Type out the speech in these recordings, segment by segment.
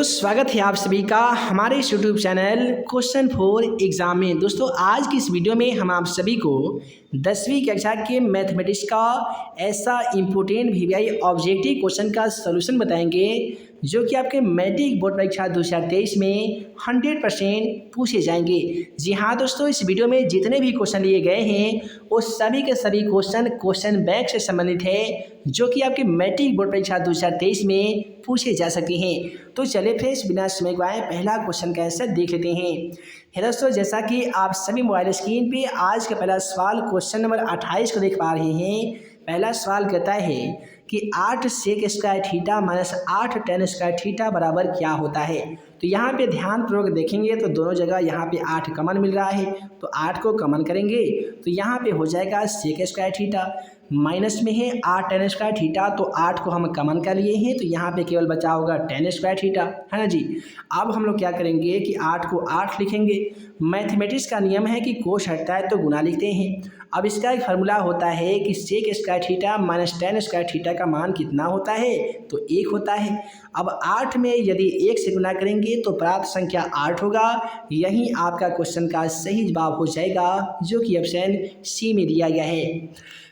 दोस्तों स्वागत है आप सभी का हमारे इस YouTube channel question for exam में। दोस्तों आज की इस वीडियो में हम आप सभी को 10वीं कक्षा के मैथमेटिक्स का ऐसा इम्पोर्टेंट वीवीआई ऑब्जेक्टिव क्वेश्चन का सलूशन बताएंगे जो कि आपके मैट्रिक बोर्ड परीक्षा 2023 में 100% पूछे जाएंगे। जी हाँ दोस्तों, इस वीडियो में जितने भी क्वेश्चन लिए गए हैं वो सभी के सभी क्वेश्चन बैंक से संबंधित है जो कि आपके मैट्रिक बोर्ड परीक्षा 2023 में पूछे जा सकते हैं। तो चलिए फ्रेंड्स बिना समय गवाए पहला क्वेश्चन का आंसर देख लेते हैं। है दोस्तों, जैसा कि आप सभी मोबाइल स्क्रीन पे आज का पहला सवाल क्वेश्चन नंबर 28 को देख पा रहे हैं। पहला सवाल कहता है कि 8 sec square theta minus 8 ten square theta बराबर क्या होता है। तो यहाँ पे ध्यानपूर्वक देखेंगे तो दोनों जगह यहाँ पे 8 कॉमन मिल रहा है, तो 8 को कॉमन करेंगे तो यहाँ पे हो जाएगा सेक स्क्वायर थीटा। माइनस में है 8 टेन स्क्वायर थीटा, तो 8 को हम कॉमन कर लिए हैं तो यहाँ पे केवल बचा होगा टेन स्क्वायर थीटा, है ना जी। अब हम लोग क्या करेंगे कि 8 को 8 लिखेंगे। मैथमेटिक्स का नियम है कि कोश हटता है तो गुना लिखते हैं। अब इसका एक फार्मूला होता है कि sec square theta minus ten square theta का मान कितना होता है, तो 1 होता है। अब 8 में यदि 1 से गुना करेंगे तो प्राप्त संख्या 8 होगा। यही आपका क्वेश्चन का सही जवाब हो जाएगा जो कि ऑप्शन सी में दिया गया है।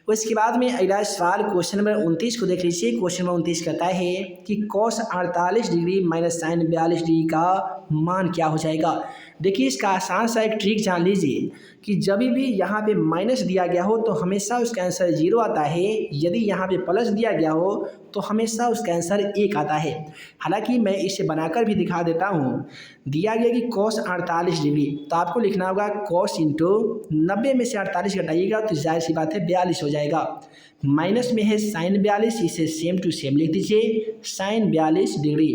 उसके बाद में अगला सवाल क्वेश्चन नंबर 29 को देख लीजिए। क्वेश्चन नंबर 29 कहता है कि cos 48 degree minus sine 42 degree का मान क्या हो जाएगा। देखिए इसका आसान सा एक ट्रिक जान लीजिए कि जब भी यहाँ पे माइनस दिया गया हो तो हमेशा उसका आंसर 0 आता है। यदि यहाँ पे प्लस दिया गया हो तो हमेशा उसका आंसर 1 आता है। हालांकि मैं इसे बनाकर भी दिखा देता हूँ। दिया गया कि कॉस 48 डिग्री, तो आपको लिखना होगा कॉस इंटू 90 में से 48 घटाइएगा तो जाहिर सी बात है 42 हो जाएगा। माइनस में है साइन 42, इसे सेम टू सेम लिख दीजिए साइन 42 डिग्री।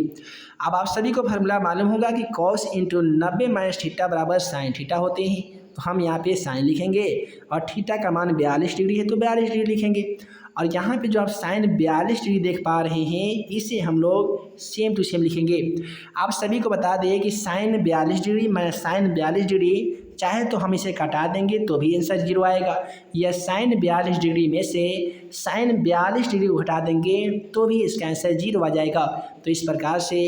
अब आप सभी को फार्मूला मालूम होगा कि कॉस इंटू 90 माइनस थीटा बराबर साइन थीटा होते हैं, तो हम यहाँ पे साइन लिखेंगे और थीटा का मान 42 डिग्री है तो 42 डिग्री लिखेंगे। और यहाँ पे जो आप साइन 42 डिग्री देख पा रहे हैं इसे हम लोग सेम टू सेम लिखेंगे। आप सभी को बता दें कि sine 42 degree minus sine 42 degree चाहे तो हम इसे घटा देंगे तो भी आंसर 0 आएगा, या साइन 42 डिग्री में से साइन 42 डिग्री को घटा देंगे तो भी इसका आंसर 0 आ जाएगा। तो इस प्रकार से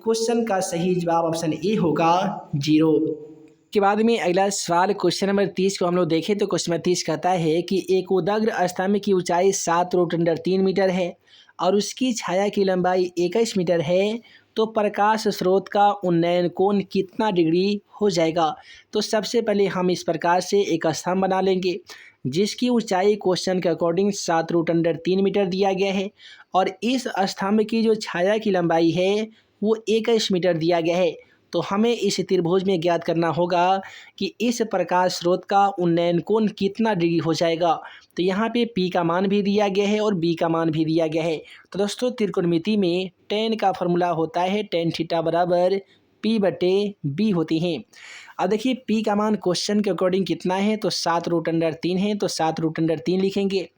क्वेश्चन का सही जवाब ऑप्शन ए होगा 0। के बाद में अगला सवाल क्वेश्चन नंबर 30 को हम लोग देखें तो क्वेश्चन नंबर 30 कहता है कि एक उदग्र स्तंभ की ऊंचाई 7√3 मीटर है और उसकी छाया की लंबाई 21 मीटर है, तो प्रकाश स्रोत का उन्नयन कोण कितना डिग्री हो जाएगा। तो सबसे पहले हम इस प्रकार से एक स्तंभ बना लेंगे जिसकी ऊंचाई क्वेश्चन के अकॉर्डिंग 7√3 मीटर दिया गया है और इस स्तंभ की जो छाया की लंबाई है वो 21 मीटर दिया गया है। तो हमें इस त्रिभुज में ज्ञात करना होगा कि इस प्रकाश स्रोत का उन्नयन कोण कितना डिग्री हो जाएगा। तो यहाँ पे P का मान भी दिया गया है और B का मान भी दिया गया है। तो दोस्तों त्रिकोणमिति में tan का फॉर्मूला होता है tan थीटा बराबर P/B होती हैं। अब देखिए P का मान क्वेश्चन के अकॉर्डिंग कितना है, तो 7√3 है तो 7√3 लिखेंगे।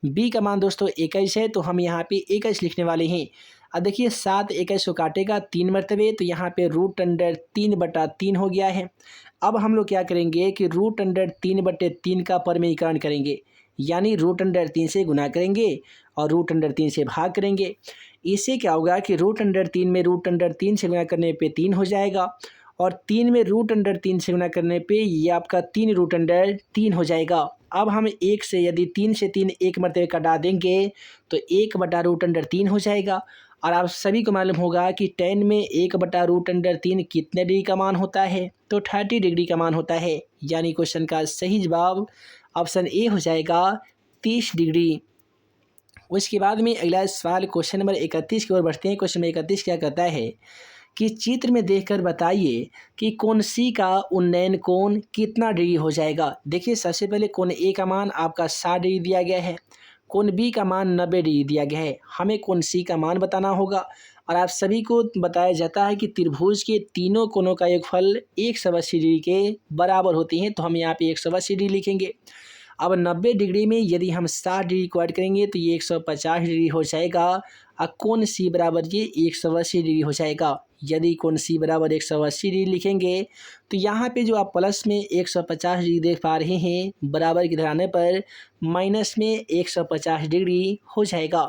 B का मान दोस्तों 21 है तो हम यहाँ पे 21 लिखने वाले हैं। अब देखिए 7 21 को काटेगा 3 मरतबे, तो यहाँ पे √3/3 हो गया है। अब हम लोग क्या करेंगे कि √3/3 का परमीकरण करेंगे, यानी √3 से गुना करेंगे और √3 से भाग करेंगे। इससे क्या होगा कि √3 में √3 से गुना करने पे 3 हो जाएगा और 3 में √3 से गुना करने पे ये आपका 3√3 हो जाएगा। अब हम 1 से यदि 3 से 3 एक मरतबे काटा देंगे तो 1/√3 हो जाएगा। और आप सभी को मालूम होगा कि tan में 1/√3 कितने डिग्री का मान होता है, तो 30 डिग्री का मान होता है। यानी क्वेश्चन का सही जवाब ऑप्शन ए हो जाएगा 30 डिग्री। उसके बाद में अगला सवाल क्वेश्चन नंबर 31 की ओर बढ़ते हैं। क्वेश्चन नंबर 31 क्या कहता है कि चित्र में देखकर बताइए कि कोण सी का उन्नयन कोण कितना डिग्री हो जाएगा। देखिए सबसे पहले कोण ए का मान आपका 60 डिग्री दिया गया है, कोण बी का मान 90 डिग्री दिया गया है। हमें कोण सी का मान बताना होगा और आप सभी को बताया जाता है कि त्रिभुज के तीनों कोणों का योगफल 180 डिग्री के बराबर होती हैं, तो हम यहाँ पे 180 डिग्री लिखेंगे। अब 90 डिग्री में यदि हम 60 डिग्री को ऐड करेंगे तो ये 150 डिग्री हो जाएगा और कोण सी बराबर ये 180 डिग्री हो जाएगा। यदि कोण सी बराबर 180 डिग्री लिखेंगे तो यहाँ पे जो आप प्लस में 150 डिग्री देख पा रहे हैं बराबर की इधर आने पर माइनस में 150 डिग्री हो जाएगा।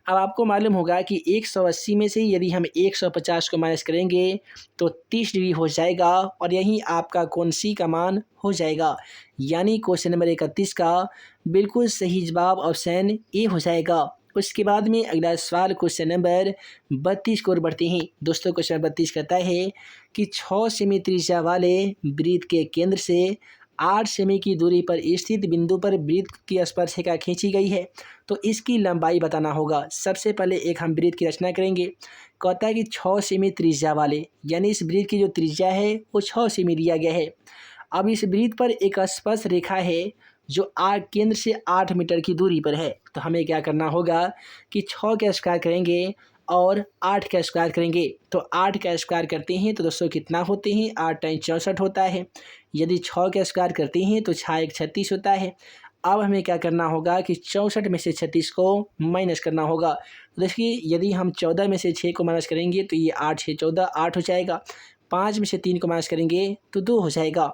अब आपको मालूम होगा कि 180 में से यदि हम 150 को माइनस करेंगे तो 30 डिग्री हो जाएगा और यहीं आपका कोण सी का मान हो जाएगा। यानी क्वेश्चन नंबर 31 का बिल्कुल सही जवाब ऑप्शन ए हो जाएगा। उसके बाद में अगला सवाल क्वेश्चन नंबर 32 की ओर बढ़ते हैं। दोस्तों क्वेश्चन नंबर 32 कहता है कि 6 सेमी त्रिज्या वाले वृत्त के केंद्र से 8 सेमी की दूरी पर स्थित बिंदु पर वृत्त की स्पर्शिका खींची गई है, तो इसकी लंबाई बताना होगा। सबसे पहले एक हम वृत्त की रचना करेंगे। कहता है कि 6 सेमी त्रिज्या वाले, यानी इस वृत्त की जो त्रिज्या है वो 6 सेमी दिया गया है। अब इस वृत्त पर एक स्पर्श रेखा है जो केंद्र से 8 मीटर की दूरी पर है। तो हमें क्या करना होगा कि 6 का स्क्वायर करेंगे और 8 का स्क्वायर करेंगे। तो 8 का स्क्वायर करते हैं तो दोस्तों कितना होते हैं, 8 टाइम 64 होता है। यदि 6 का स्क्वायर करते हैं तो 6 एक 36 होता है। अब हमें क्या करना होगा कि 64 में से 36 को माइनस करना होगा। तो देखिए यदि हम 14 में से 6 को माइनस करेंगे तो ये 8 6 14 8 हो जाएगा। 5 में से 3 को माइनस करेंगे तो 2 हो जाएगा।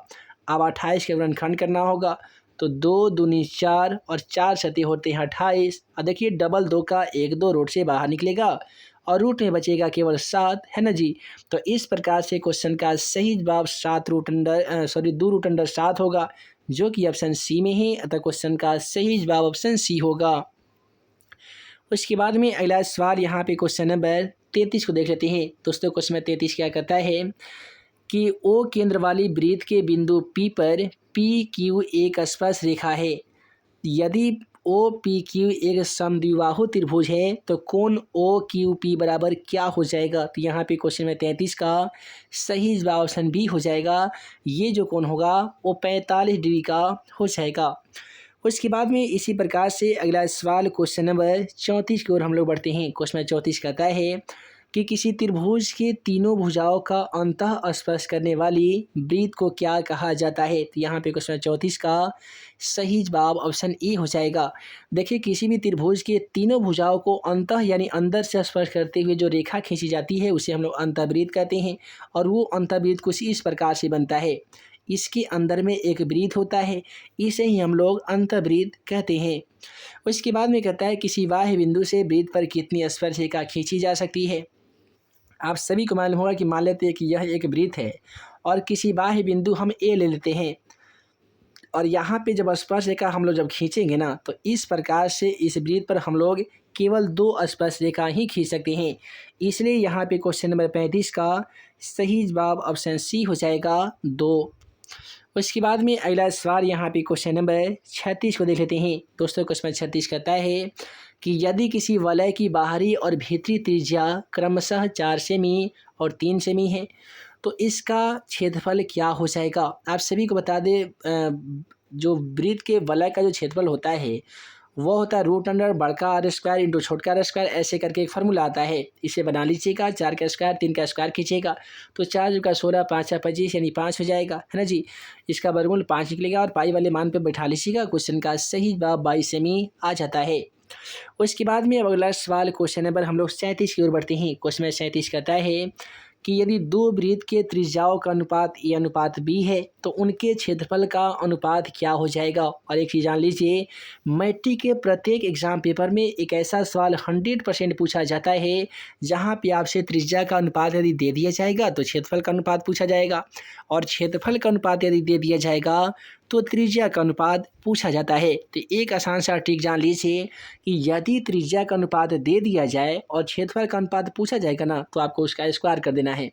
अब 28 के गुणनखंड करना होगा। तो 2 दूनी 4 और 4 सतह होते हैं 28। और देखिए डबल 2 का 1 2 रूट से बाहर निकलेगा और रूट में बचेगा केवल 7, है ना जी। तो इस प्रकार से क्वेश्चन का सही जवाब 2 रूट अंडर 7 होगा, जो कि ऑप्शन सी में है। अतः क्वेश्चन का सही जवाब ऑप्शन सी होगा। उसके बाद में अगला सवाल यहाँ पे क्वेश्चन नंबर 33 को देख लेते हैं। दोस्तों क्वेश्चन नंबर 33 क्या कहता है कि ओ केंद्र वाली वृत्त के बिंदु P पर PQ एक स्पर्श रेखा है। यदि OPQ एक समद्विबाहु त्रिभुज है तो कोण OQP बराबर क्या हो जाएगा। तो यहाँ पे क्वेश्चन में 33 का सही जवाब ऑप्शन बी हो जाएगा। ये जो कोण होगा वो 45 डिग्री का हो जाएगा। उसके बाद में इसी प्रकार से अगला सवाल क्वेश्चन नंबर 34 की ओर हम लोग बढ़ते हैं। क्वेश्चन नंबर 34 कहता है कि किसी त्रिभुज के तीनों भुजाओं का अंतः स्पर्श करने वाली वृत्त को क्या कहा जाता है। तो यहाँ पे क्वेश्चन 34 का सही जवाब ऑप्शन ए हो जाएगा। देखिए किसी भी त्रिभुज के तीनों भुजाओं को अंतः यानी अंदर से स्पर्श करते हुए जो रेखा खींची जाती है उसे हम लोग अंतःवृत्त कहते हैं। और वो अंतःवृत्त कुछ इस प्रकार से बनता है। इसके अंदर में एक वृत्त होता है, इसे ही हम लोग अंतःवृत्त कहते हैं। उसके बाद में कहता है किसी बाह्य बिंदु से वृत्त पर कितनी स्पर्शिका खींची जा सकती है। आप सभी को मालूम होगा कि मान लेते हैं कि यह एक वृत्त है और किसी बाह्य बिंदु हम ए ले लेते हैं और यहाँ पे जब स्पर्श रेखा हम लोग जब खींचेंगे ना तो इस प्रकार से इस वृत्त पर हम लोग केवल 2 स्पर्श रेखा ही खींच सकते हैं। इसलिए यहाँ पे क्वेश्चन नंबर 35 का सही जवाब ऑप्शन सी हो जाएगा 2। उसके बाद में अगला सवाल यहाँ पे क्वेश्चन नंबर 36 को देख लेते हैं। दोस्तों क्वेश्चन 36 कहता है कि यदि किसी वलय की बाहरी और भीतरी त्रिज्या क्रमशः 4 सेमी और 3 सेमी है तो इसका क्षेत्रफल क्या हो जाएगा। आप सभी को बता दें जो वृत्त के वलय का जो क्षेत्रफल होता है वो होता है रूट अंडर बड़का आर स्क्वायर इंटू छोटका आर स्क्वायर, ऐसे करके एक फार्मूला आता है। इसे बना लीजिएगा। 4 का स्क्वायर 3 का स्क्वायर खींचेगा तो 4 का 16 5 का 25 यानी 5 हो जाएगा, है ना जी। इसका वर्गमूल 5 निकलेगा और पाई वाले मान पे बैठा लीजिएगा। क्वेश्चन का सही जवाब 22 सेमी आ जाता है। उसके बाद में अब अगला सवाल क्वेश्चन नंबर हम लोग 37 की ओर बढ़ते हैं। क्वेश्चन नंबर 37 कहता है कि यदि 2 वृत्त के त्रिज्याओं का अनुपात ए अनुपात बी है तो उनके क्षेत्रफल का अनुपात क्या हो जाएगा। और एक चीज़ जान लीजिए, मैट्रिक के प्रत्येक एग्जाम पेपर में एक ऐसा सवाल 100% पूछा जाता है जहां पे आपसे त्रिज्या का अनुपात यदि दे दिया जाएगा तो क्षेत्रफल का अनुपात पूछा जाएगा और क्षेत्रफल का अनुपात यदि दे दिया जाएगा तो त्रिज्या का अनुपात पूछा जाता है। तो एक आसान सा ट्रिक जान लीजिए कि यदि त्रिज्या का अनुपात दे दिया जाए और क्षेत्रफल का अनुपात पूछा जाएगा ना तो आपको उसका स्क्वायर कर देना है।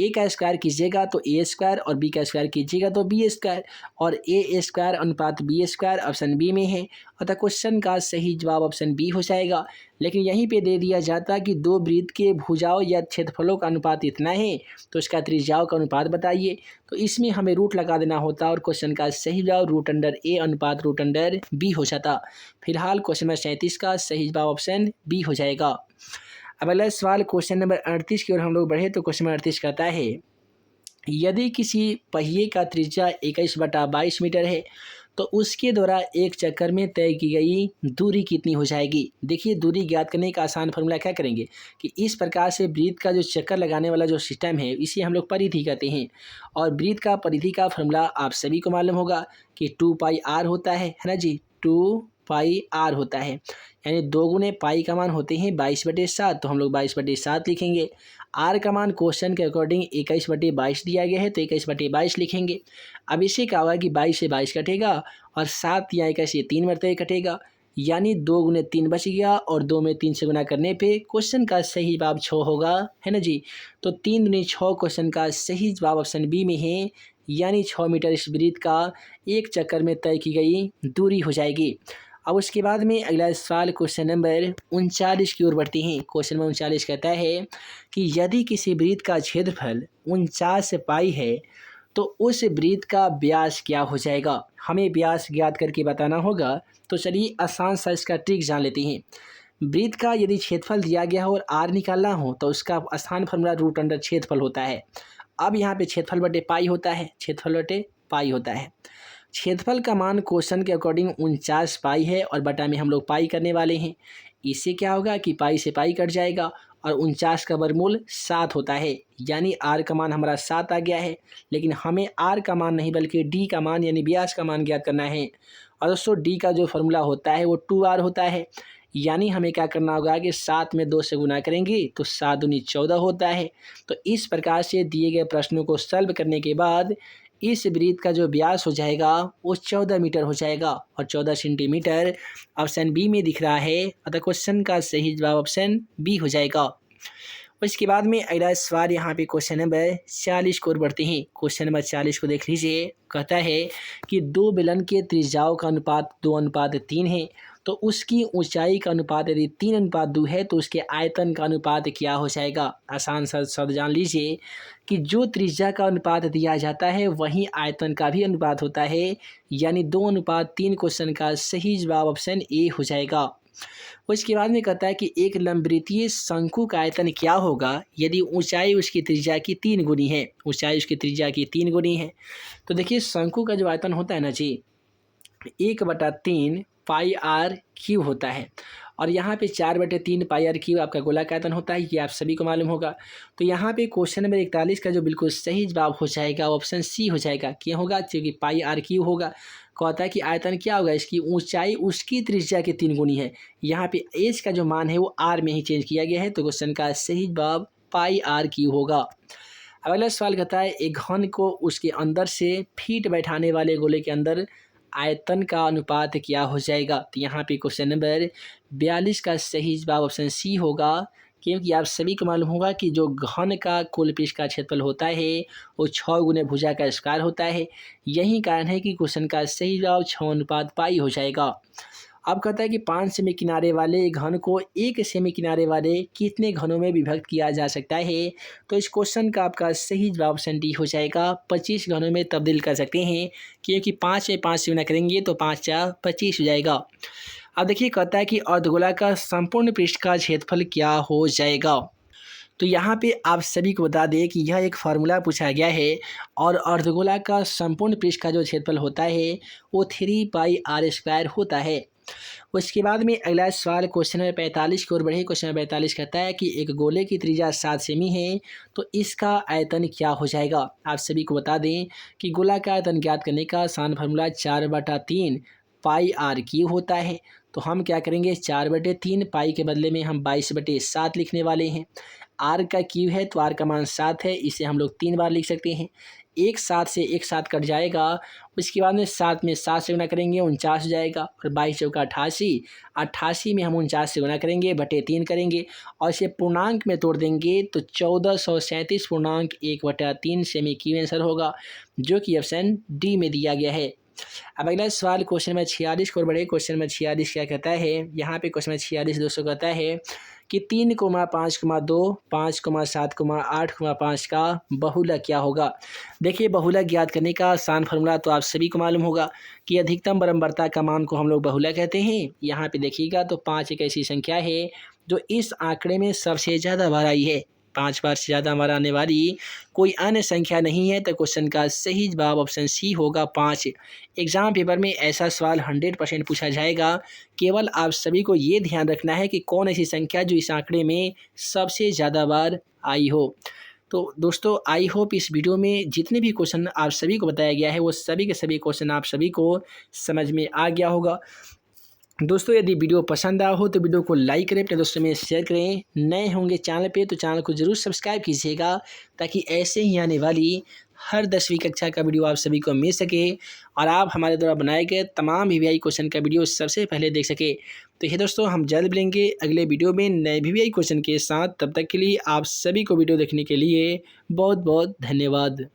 ए का स्क्वायर कीजिएगा तो ए स्क्वायर और बी का स्क्वायर कीजिएगा तो बी स्क्वायर और ए स्क्वायर अनुपात बी स्क्वायर ऑप्शन बी में है। अतः क्वेश्चन का सही जवाब ऑप्शन बी हो जाएगा। लेकिन यहीं पे दे दिया जाता कि 2 वृत्त के भुजाओं या क्षेत्रफलों का अनुपात इतना है तो इसका त्रिज्याओं का अनुपात बताइए। तो इसमें हमें रूट लगा देना होता और क्वेश्चन का सही जवाब रूट अंडर ए अनुपात रूट अंडर बी हो जाता। फिलहाल क्वेश्चन नंबर 37 का सही जवाब ऑप्शन बी हो जाएगा। अब अगला सवाल क्वेश्चन नंबर 38 की ओर हम लोग बढ़े तो क्वेश्चन नंबर 38 कहता है यदि किसी पहिए का त्रिज्या 21/22 मीटर है तो उसके द्वारा एक चक्कर में तय की गई दूरी कितनी हो जाएगी। देखिए दूरी ज्ञात करने का आसान फार्मूला क्या करेंगे कि इस प्रकार से वृत्त का जो चक्कर लगाने वाला जो सिस्टम है इसे हम लोग परिधि कहते हैं। और वृत्त का परिधि का फार्मूला आप सभी को मालूम होगा कि 2πr होता है ना जी। 2 पाई आर होता है, यानी 2 गुने पाई का मान होते हैं 22/7, तो हम लोग 22/7 लिखेंगे। आर का मान क्वेश्चन के अकॉर्डिंग 21/22 दिया गया है, तो 21/22 लिखेंगे। अब इससे क्या होगा कि 22 से 22 कटेगा और 7 या 21 ये 3 मरतबे कटेगा, यानी 2 गुने 3 बच गया और 2 में 3 से गुना करने पे क्वेश्चन का सही जवाब 6 होगा, है ना जी। तो 3 दूनी 6 क्वेश्चन का सही जवाब ऑप्शन बी में है, यानी 6 मीटर इस वृत्त का एक चक्कर में तय की गई दूरी हो जाएगी। अब उसके बाद में अगला सवाल क्वेश्चन नंबर 39 की ओर बढ़ते हैं। क्वेश्चन नंबर 39 कहता है कि यदि किसी वृत्त का क्षेत्रफल 49 पाई है तो उस वृत्त का व्यास क्या हो जाएगा। हमें व्यास ज्ञात करके बताना होगा। तो चलिए आसान सा इसका ट्रिक जान लेते हैं। वृत्त का यदि क्षेत्रफल दिया गया हो और आर निकालना हो तो उसका आसान फॉर्मूला रूट अंडर क्षेत्रफल होता है। अब यहाँ पे क्षेत्रफल बटे पाई होता है, क्षेत्रफल बटे पाई होता है। क्षेत्रफल का मान क्वेश्चन के अकॉर्डिंग 49 पाई है और बटा में हम लोग पाई करने वाले हैं। इससे क्या होगा कि पाई से पाई कट जाएगा और 49 का वर्गमूल 7 होता है, यानी आर का मान हमारा 7 आ गया है। लेकिन हमें आर का मान नहीं बल्कि डी का मान यानी व्यास का मान ज्ञात करना है। और दोस्तों डी का जो फॉर्मूला होता है वो 2r होता है, यानी हमें क्या करना होगा कि 7 में 2 से गुना करेंगे तो 7 दूनी 14 होता है। तो इस प्रकार से दिए गए प्रश्नों को सॉल्व करने के बाद इस वृत्त का जो व्यास हो जाएगा वो 14 मीटर हो जाएगा और 14 सेंटीमीटर ऑप्शन बी में दिख रहा है। अतः क्वेश्चन का सही जवाब ऑप्शन बी हो जाएगा। उसके बाद में अगला सवाल यहाँ पे क्वेश्चन नंबर 40 को बढ़ते हैं। क्वेश्चन नंबर 40 को देख लीजिए। कहता है कि 2 बेलन के त्रिज्याओं का अनुपात 2:3 है, तो उसकी ऊंचाई का अनुपात यदि 3:2 है तो उसके आयतन का अनुपात क्या हो जाएगा। आसान सा शब्द जान लीजिए कि जो त्रिज्या का अनुपात दिया जाता है वहीं आयतन का भी अनुपात होता है, यानी 2:3 क्वेश्चन का सही जवाब ऑप्शन ए हो जाएगा। उसके बाद में कहता है कि एक लंबवृत्तीय शंकु का आयतन क्या होगा यदि ऊंचाई उसकी त्रिज्या की 3 गुनी है। ऊंचाई उसकी त्रिज्या की 3 गुनी है। तो देखिए शंकु का जो आयतन होता है ना जी 1/3 पाई आर क्यूब होता है और यहाँ पे 4/3 पाई आर क्यूब आपका गोला का आयतन होता है, ये आप सभी को मालूम होगा। तो यहाँ पे क्वेश्चन नंबर 41 का जो बिल्कुल सही जवाब हो जाएगा ऑप्शन सी हो जाएगा। क्यों होगा? क्योंकि पाई आर क्यूब होगा। कहता है कि आयतन क्या होगा, इसकी ऊंचाई उसकी त्रिज्या के 3 गुनी है। यहाँ पे एज का जो मान है वो आर में ही चेंज किया गया है, तो क्वेश्चन का सही जवाब पाई आर क्यूब होगा। अगला सवाल कहता है एक घन को उसके अंदर से फीट बैठाने वाले गोले के अंदर आयतन का अनुपात क्या हो जाएगा। तो यहाँ पे क्वेश्चन नंबर 42 का सही जवाब ऑप्शन सी होगा, क्योंकि आप सभी को मालूम होगा कि जो घन का कुल पृष्ठ का क्षेत्रफल होता है वो 6 गुने भुजा का स्क्वायर होता है। यही कारण है कि क्वेश्चन का सही जवाब 6:पाई हो जाएगा। अब कहता है कि 5 सेमी किनारे वाले घन को 1 सेमी किनारे वाले कितने घनों में विभक्त किया जा सकता है। तो इस क्वेश्चन का आपका सही जवाब ऑप्शन डी हो जाएगा। 25 घनों में तब्दील कर सकते हैं, क्योंकि 5 में 5 से गुना करेंगे तो 5 या 25 हो जाएगा। अब देखिए कहता है कि अर्धगोला का संपूर्ण पृष्ठ का क्षेत्रफल क्या हो जाएगा। तो यहाँ पे आप सभी को बता दें कि यह एक फार्मूला पूछा गया है और अर्धगोला का संपूर्ण पृष्ठ का जो क्षेत्रफल होता है वो 3 पाई आर स्क्वायर होता है। उसके बाद में अगला सवाल क्वेश्चन नंबर 45 की ओर बढ़े। क्वेश्चन नंबर 45 कहता है कि एक गोले की त्रिज्या 7 सेमी है, तो इसका आयतन क्या हो जाएगा। आप सभी को बता दें कि गोला का आयतन ज्ञात करने का आसान फार्मूला 4/3 पाई आर क्यूब होता है। तो हम क्या करेंगे 4/3 पाई के बदले में हम 22/7 लिखने वाले हैं। आर का क्यूब है तो आर का मान 7 है, इसे हम लोग 3 बार लिख सकते हैं। एक 7 से एक 7 कट जाएगा। उसके बाद में 7 में 7 से गुना करेंगे 49 हो जाएगा और 22 चौका 88। 88 में हम 49 से गुना करेंगे बटे 3 करेंगे और इसे पूर्णांक में तोड़ देंगे तो 1437.1/3 सेमी क्यूब आंसर होगा, जो कि ऑप्शन डी में दिया गया है। अब अगला सवाल क्वेश्चन नंबर 46 को बढ़े। क्वेश्चन नंबर 46 क्या कहता है, यहाँ पे क्वेश्चन नंबर 46 दोस्तों कहता है कि 3,5,2 5,7,8,5 का बहुलक क्या होगा। देखिए बहुलक ज्ञात करने का आसान फार्मूला तो आप सभी को मालूम होगा कि अधिकतम बराबरता का मान को हम लोग बहुलक कहते हैं। यहाँ पे देखिएगा तो 5 एक ऐसी संख्या है जो इस आंकड़े में सबसे ज़्यादा बार आई है। 5 बार से ज़्यादा बार आने वाली कोई अन्य संख्या नहीं है, तो क्वेश्चन का सही जवाब ऑप्शन सी होगा 5। एग्जाम पेपर में ऐसा सवाल 100% पूछा जाएगा। केवल आप सभी को ये ध्यान रखना है कि कौन ऐसी संख्या जो इस आंकड़े में सबसे ज़्यादा बार आई हो। तो दोस्तों आई होप इस वीडियो में जितने भी क्वेश्चन आप सभी को बताया गया है वो सभी के सभी क्वेश्चन आप सभी को समझ में आ गया होगा। दोस्तों यदि वीडियो पसंद आया हो तो वीडियो को लाइक करें, अपने दोस्तों में शेयर करें। नए होंगे चैनल पे तो चैनल को ज़रूर सब्सक्राइब कीजिएगा, ताकि ऐसे ही आने वाली हर 10वीं कक्षा का वीडियो आप सभी को मिल सके और आप हमारे द्वारा बनाए गए तमाम वीवीआई क्वेश्चन का वीडियो सबसे पहले देख सके। तो ये दोस्तों हम जल्द मिलेंगे अगले वीडियो में नए वीवीआई क्वेश्चन के साथ। तब तक के लिए आप सभी को वीडियो देखने के लिए बहुत बहुत धन्यवाद।